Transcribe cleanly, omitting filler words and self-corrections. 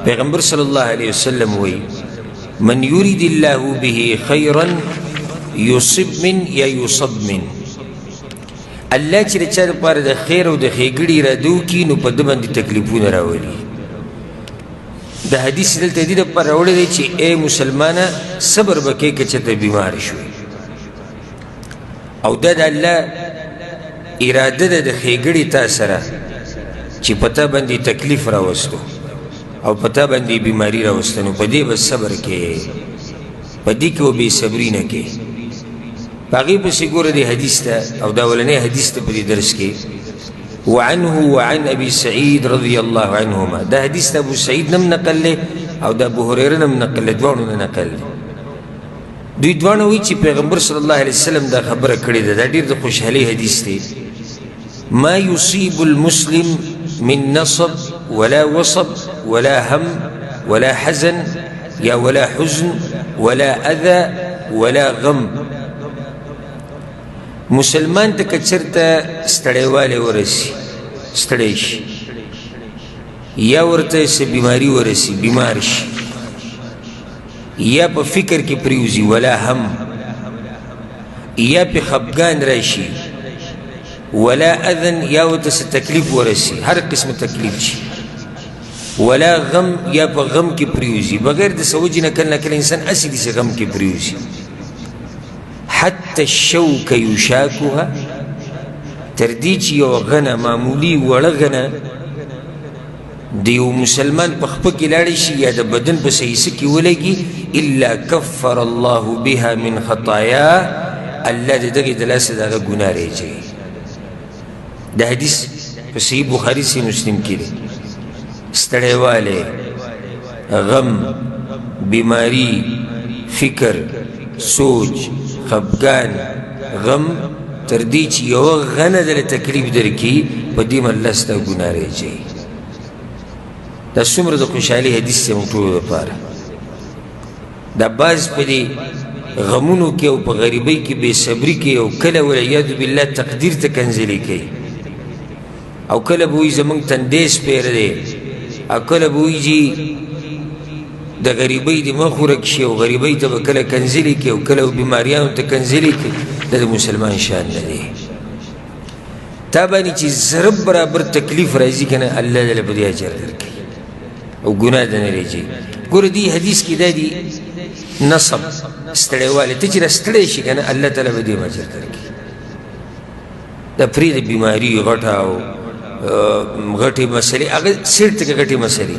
پیغمبر صلی اللہ علیہ وسلم وی من یرید اللہ به خیرا یصب من یا یصب من اللہ چی رچا دا پار دا خیر و دا خیگڑی را دو کی نو پا دبان دی تکلیفون راولی دا حدیث دلتا دی دا پار راولی دی چی اے مسلمانا صبر بکی کچتا بیمار شوی او دا اللہ اراده دا خیگڑی تا سرا چی پتا بندی تکلیف راوستو او پتا بندی بیماری راوستنو پا دی بس صبر کے پا دی که و بی صبری نکے باقی پسی گور دی حدیث تا او داولنے حدیث تا پدی درس کے وعنه وعن ابی سعید رضی اللہ عنہما دا حدیث تا ابو سعید نم نقل لے او دا ابو حریر نم نقل لے دوانو نقل لے دوی دوانو وی چی پیغمبر صلی اللہ علیہ وسلم دا خبر کردی دا دیر دا خوشحالی حدیث تے ما يصيب المسلم من نصب ولا وصب ولا هم ولا حزن یا ولا حزن ولا اذى ولا غم مسلمان تا کچرتا ستڑیوالی ورسی ستڑیش یا ورطا اس بیماری ورسی بیمارش یا پا فکر کی پریوزی ولا هم یا پا خبگان راشی ولا اذن یا ورطا سے تکلیف ورسی ہر قسم تکلیف چی ولا غم یا پا غم کی پریوزی بغیر دا سوجی نکل نکل انسان اسی دی سے غم کی پریوزی حتی الشوک یشاکوها تردی چی یو غنا معمولی وڑا غنا دیو مسلمان پخپکی لارشی یا دا بدن پس ایسکی ولگی الا کفر اللہ بها من خطایا اللہ دا دقی دلاس دا گناہ رہ جائے دا حدیث صحیح بخاری سے مسلم کی لے ستڑے والے غم بیماری فکر سوچ خبگان غم تردی چی یو غنا دل تکلیف در کی پا دیم اللہ ستا گناہ رہ جائے دا سمر دا خوشحالی حدیث سے مطلوب دا پارا دا باز پا دی غمونو کے او پا غریبی کی بے صبری کے او کلا والعیاذ باللہ تقدیر تا کنزلی کے او کلا بوئی زمان تندیس پیر دے او کلا بوئی جی دا غریبی دی مخورک شی او غریبی تا بکلا کنزلی کے او کلا بیماریانو تا کنزلی کے دا مسلمان شان ندے تابانی چی ضرب برابر تکلیف رازی کنا اللہ دل بدی اجر در کی او گناہ دن ریجی گور دی حدیث کی دا دی نصب ستڑے والے تچی را ستڑے شی کنا اللہ تعالی بدی اجر در کی دا پرید بیماری غٹاو غٹی مسئلے اگر سیر تک غٹی مسئلے